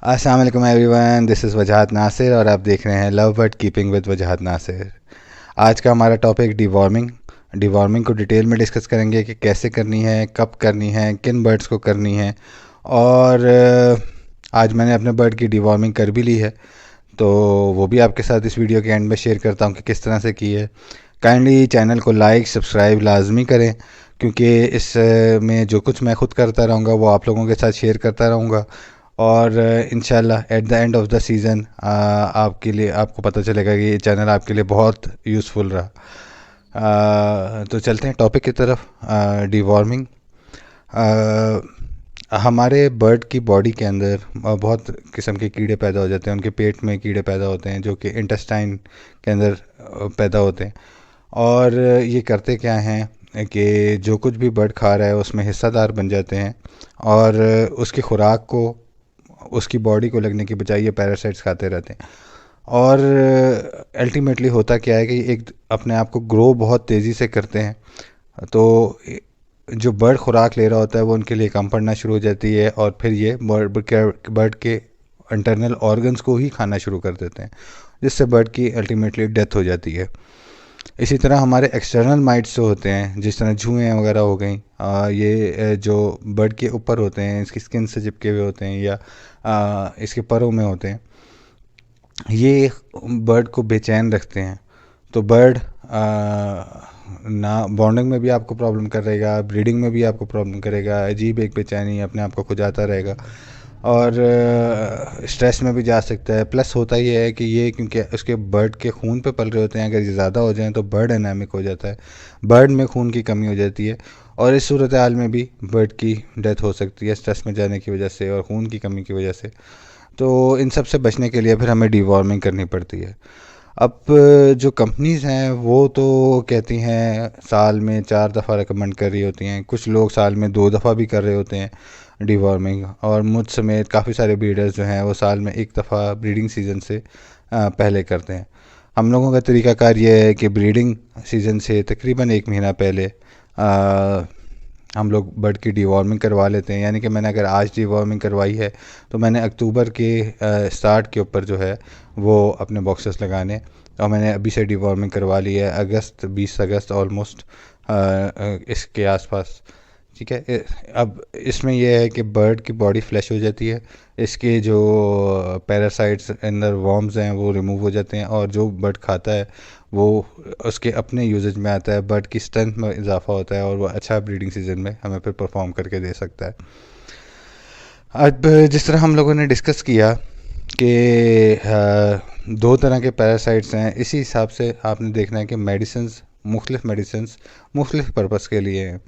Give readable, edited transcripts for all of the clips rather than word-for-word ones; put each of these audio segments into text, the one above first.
अस्सलाम वालेकुम everyone, this is वजाहत नासिर और आप देख रहे हैं लव बर्ड कीपिंग विद वजाहत नासिर। आज का हमारा टॉपिक डिवॉर्मिंग। डिवॉर्मिंग को डिटेल में डिस्कस करेंगे कि कैसे करनी है, कब करनी है, किन बर्ड्स को करनी है। और आज मैंने अपने बर्ड की डिवॉर्मिंग कर भी ली है, तो वो भी आपके साथ इस वीडियो के एंड में शेयर करता हूँ कि किस तरह से की है। काइंडली चैनल को लाइक सब्सक्राइब लाजमी करें, क्योंकि इस में जो कुछ मैं खुद करता रहूँगा वो आप लोगों के साथ शेयर करता रहूँगा। और इंशाल्लाह at the end of the season आपके लिए आपको पता चलेगा कि ये चैनल आपके लिए बहुत यूज़फुल रहा। तो चलते हैं टॉपिक की तरफ। डिवॉर्मिंग। हमारे बर्ड की बॉडी के अंदर बहुत किस्म के कीड़े पैदा हो जाते हैं। उनके पेट में कीड़े पैदा होते हैं जो कि इंटेस्टाइन के अंदर पैदा होते हैं। और ये करते क्या हैं कि जो कुछ भी बर्ड खा रहा है उसमें हिस्सादार बन जाते हैं, और उसकी खुराक को उसकी बॉडी को लगने की बजाय ये पैरासाइट्स खाते रहते हैं। और अल्टीमेटली होता क्या है कि एक अपने आप को ग्रो बहुत तेज़ी से करते हैं, तो जो बर्ड खुराक ले रहा होता है वो उनके लिए कम पड़ना शुरू हो जाती है, और फिर ये बर्ड के इंटरनल ऑर्गन्स को ही खाना शुरू कर देते हैं, जिससे बर्ड की अल्टीमेटली डेथ हो जाती है। इसी तरह हमारे एक्सटर्नल माइट्स जो होते हैं, जिस तरह जुएँ वगैरह हो गई, ये जो बर्ड के ऊपर होते हैं, इसकी स्किन से चिपके हुए होते हैं या इसके परों में होते हैं, ये बर्ड को बेचैन रखते हैं। तो बर्ड ना बॉन्डिंग में भी आपको प्रॉब्लम करेगा, ब्रीडिंग में भी आपको प्रॉब्लम करेगा, अजीब एक बेचैनी अपने आप को खुजाता रहेगा, और स्ट्रेस में भी जा सकता है। प्लस होता ये है कि ये क्योंकि उसके बर्ड के खून पे पल रहे होते हैं, अगर ये ज़्यादा हो जाएं तो बर्ड एनामिक हो जाता है, बर्ड में खून की कमी हो जाती है, और इस सूरत हाल में भी बर्ड की डेथ हो सकती है स्ट्रेस में जाने की वजह से और खून की कमी की वजह से। तो इन सब से बचने के लिए फिर हमें डिवॉर्मिंग करनी पड़ती है। अब जो कंपनीज़ हैं वो तो कहती हैं साल में 4 दफ़ा रिकमेंड कर रही होती हैं, कुछ लोग साल में 2 दफ़ा भी कर रहे होते हैं डिवॉर्मिंग, और मुझ समेत काफ़ी सारे ब्रीडर्स जो हैं वो साल में 1 दफ़ा ब्रीडिंग सीज़न से पहले करते हैं। हम लोगों का तरीक़ाकार ये है कि ब्रीडिंग सीज़न से तकरीबन 1 महीना पहले हम लोग बर्ड की डिवॉर्मिंग करवा लेते हैं। यानी कि मैंने अगर आज डिवॉर्मिंग करवाई है तो मैंने अक्टूबर के स्टार्ट के ऊपर जो है वो अपने बॉक्सेस लगाने, और मैंने अभी से डिवॉर्मिंग करवा ली है अगस्त 20 अगस्त ऑलमोस्ट इसके आसपास। ठीक है। अब इसमें यह है कि बर्ड की बॉडी फ्लैश हो जाती है, इसके जो पैरासाइट्स अंदर वॉर्म्स हैं वो रिमूव हो जाते हैं, और जो बर्ड खाता है वो उसके अपने यूजेज में आता है, बर्ड की स्ट्रेंथ में इजाफा होता है, और वो अच्छा ब्रीडिंग सीजन में हमें फिर परफॉर्म करके दे सकता है। अब जिस तरह हम लोगों ने डिस्कस किया कि 2 तरह के पैरासाइट्स हैं, इसी हिसाब से आपने देखना है कि मुख्तलिफ मेडिसिन्स मुख्तलिफ पर्पज़ के लिए हैं।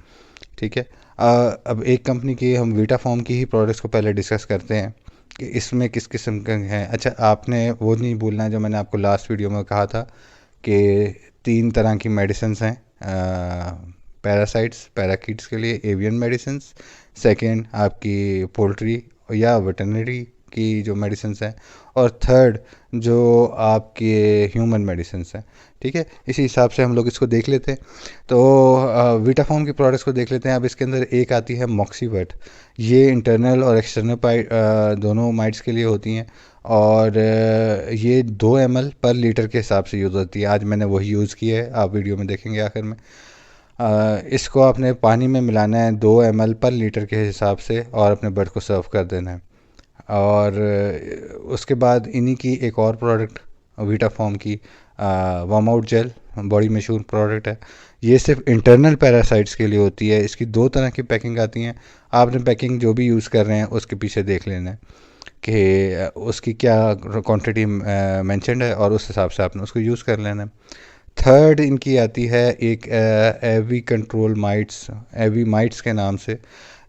ठीक है। अब एक कंपनी की हम वीटाफॉर्म की ही प्रोडक्ट्स को पहले डिस्कस करते हैं कि इसमें किस किस्म के हैं। अच्छा, आपने वो नहीं भूलना है जो मैंने आपको लास्ट वीडियो में कहा था कि 3 तरह की मेडिसिन्स हैं पैरासाइट्स पैराकीट्स के लिए, एवियन मेडिसिन्स, सेकंड आपकी पोल्ट्री या वेटरनरी की जो मेडिसिन्स हैं, और थर्ड जो आपके ह्यूमन मेडिसिन्स हैं। ठीक है, इसी हिसाब से हम लोग इसको देख लेते हैं। तो वीटाफॉर्म की प्रोडक्ट्स को देख लेते हैं। अब इसके अंदर एक आती है मॉक्सीवर्ट, ये इंटरनल और एक्सटर्नल दोनों माइट्स के लिए होती हैं, और ये 2 ml पर लीटर के हिसाब से यूज़ होती है। आज मैंने वही यूज़ किया है, आप वीडियो में देखेंगे आखिर में। इसको आपने पानी में मिलाना है 2 ml पर लीटर के हिसाब से, और अपने बर्ड को सर्व कर देना है। और उसके बाद इन्हीं की एक और प्रोडक्ट वीटाफॉर्म की वार्म आउट जेल, बड़ी मशहूर प्रोडक्ट है। ये सिर्फ इंटरनल पैरासाइट्स के लिए होती है। इसकी 2 तरह की पैकिंग आती हैं। आपने पैकिंग जो भी यूज़ कर रहे हैं उसके पीछे देख लेना है कि उसकी क्या क्वांटिटी मेंशन्ड है, और उस हिसाब से आपने उसको यूज़ कर लेना है। थर्ड इनकी आती है एक एवी कंट्रोल माइट्स, एवी माइट्स के नाम से।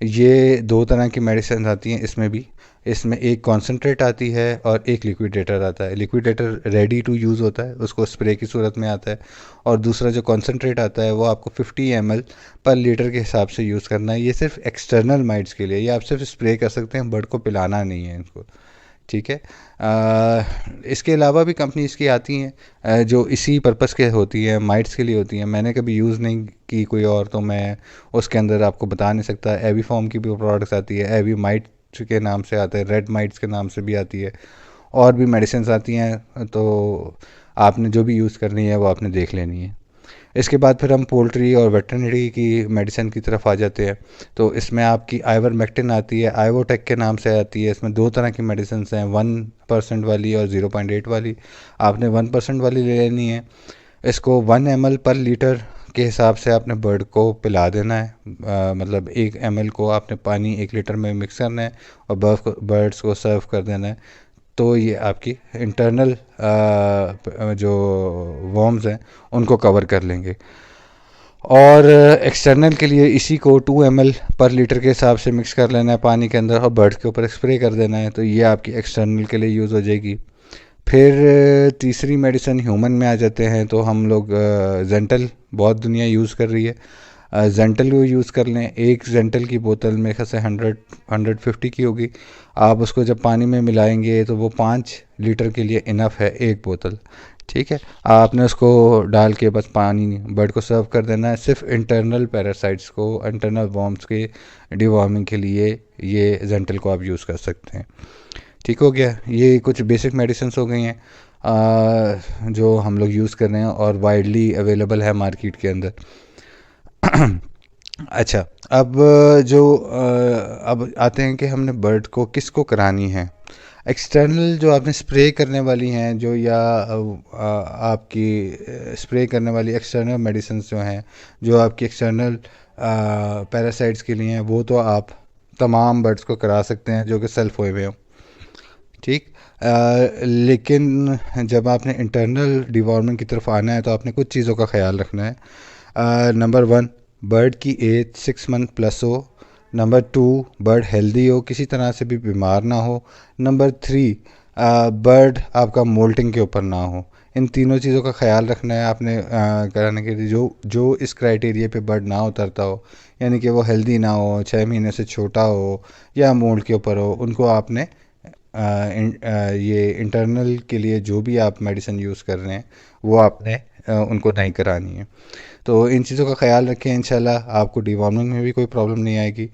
ये 2 तरह की मेडिसिन आती हैं इसमें भी। इसमें एक कॉन्सेंट्रेट आती है और एक लिक्विडेटर आता है। लिक्विडेटर रेडी टू यूज़ होता है, उसको स्प्रे की सूरत में आता है, और दूसरा जो कॉन्सेंट्रेट आता है वो आपको 50 ml पर लीटर के हिसाब से यूज़ करना है। ये सिर्फ एक्सटर्नल माइट्स के लिए, ये आप सिर्फ स्प्रे कर सकते हैं, बर्ड को पिलाना नहीं है इनको। ठीक है। इसके अलावा भी कंपनी इसकी आती हैं जो इसी पर्पस के होती है, माइट्स के लिए होती हैं। मैंने कभी यूज़ नहीं की कोई और, तो मैं उसके अंदर आपको बता नहीं सकता। एवी फॉर्म की भी प्रोडक्ट्स आती है, एवी माइट के नाम से आता है, रेड माइट्स के नाम से भी आती है, और भी मेडिसिन आती हैं। तो आपने जो भी यूज़ करनी है वो आपने देख लेनी है। इसके बाद फिर हम पोल्ट्री और वेटरनरी की मेडिसिन की तरफ आ जाते हैं। तो इसमें आपकी आइवरमेक्टिन आती है, आइवोटेक के नाम से आती है। इसमें दो तरह की मेडिसिन हैं, 1% वाली और 0.8 वाली। आपने 1% वाली ले लेनी है। इसको 1 ml/लीटर के हिसाब से आपने बर्ड को पिला देना है। मतलब 1 ml को आपने पानी 1 लीटर में मिक्स करना है और बर्ड्स को सर्व कर देना है। तो ये आपकी इंटरनल जो वर्म्स हैं उनको कवर कर लेंगे। और एक्सटर्नल के लिए इसी को 2 ml/लीटर के हिसाब से मिक्स कर लेना है पानी के अंदर और बर्ड्स के ऊपर स्प्रे कर देना है। तो ये आपकी एक्सटर्नल के लिए यूज़ हो जाएगी। फिर तीसरी मेडिसिन ह्यूमन में आ जाते हैं। तो हम लोग जेंटल बहुत दुनिया यूज़ कर रही है, जेंटल को यूज़ कर लें। एक जेंटल की बोतल मेरे ख्याल से 150 की होगी। आप उसको जब पानी में मिलाएंगे तो वो 5 लीटर के लिए इनफ है, एक बोतल। ठीक है, आपने उसको डाल के बस पानी बर्ड को सर्व कर देना है। सिर्फ इंटरनल पैरासाइट्स को, इंटरनल वॉर्म्स के डिवॉर्मिंग के लिए ये जेंटल को आप यूज़ कर सकते हैं। ठीक हो गया, ये कुछ बेसिक मेडिसिन हो गई हैं जो हम लोग यूज़ कर रहे हैं और वाइडली अवेलेबल है मार्केट के अंदर। अच्छा, अब अब आते हैं कि हमने बर्ड को किसको करानी है। एक्सटर्नल जो आपने स्प्रे करने वाली हैं, जो या आपकी स्प्रे करने वाली एक्सटर्नल मेडिसिन जो हैं, जो आपकी एक्सटर्नल पैरासाइट्स के लिए हैं, वो तो आप तमाम बर्ड्स को करा सकते हैं जो कि सेल्फ हुए हुए हों। ठीक, लेकिन जब आपने इंटरनल डिवॉर्मिंग की तरफ आना है तो आपने कुछ चीज़ों का ख्याल रखना है। नंबर 1, बर्ड की एज 6 मंथ प्लस हो। नंबर 2, बर्ड हेल्दी हो, किसी तरह से भी बीमार ना हो। नंबर 3, बर्ड आपका मोल्टिंग के ऊपर ना हो। इन तीनों चीज़ों का ख्याल रखना है आपने कराने के लिए। जो इस क्राइटेरिया पे बर्ड ना उतरता हो, यानी कि वो हेल्दी ना हो, 6 महीने से छोटा हो या मोल्ट के ऊपर हो, उनको आपने ये इंटरनल के लिए जो भी आप मेडिसिन यूज़ कर रहे हैं वो आपने उनको नहीं करानी है। तो इन चीज़ों का ख्याल रखें, इंशाल्लाह आपको डिवॉर्मिंग में भी कोई प्रॉब्लम नहीं आएगी।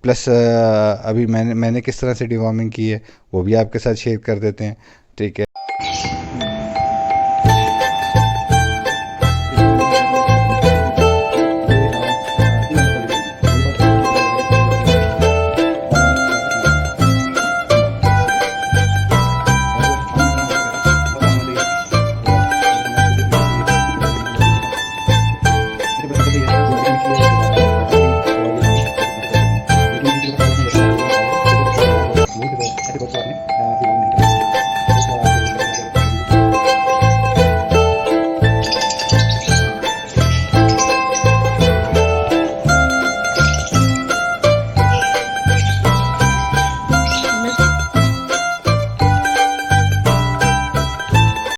प्लस अभी मैंने किस तरह से डिवॉर्मिंग की है वो भी आपके साथ शेयर कर देते हैं। ठीक है।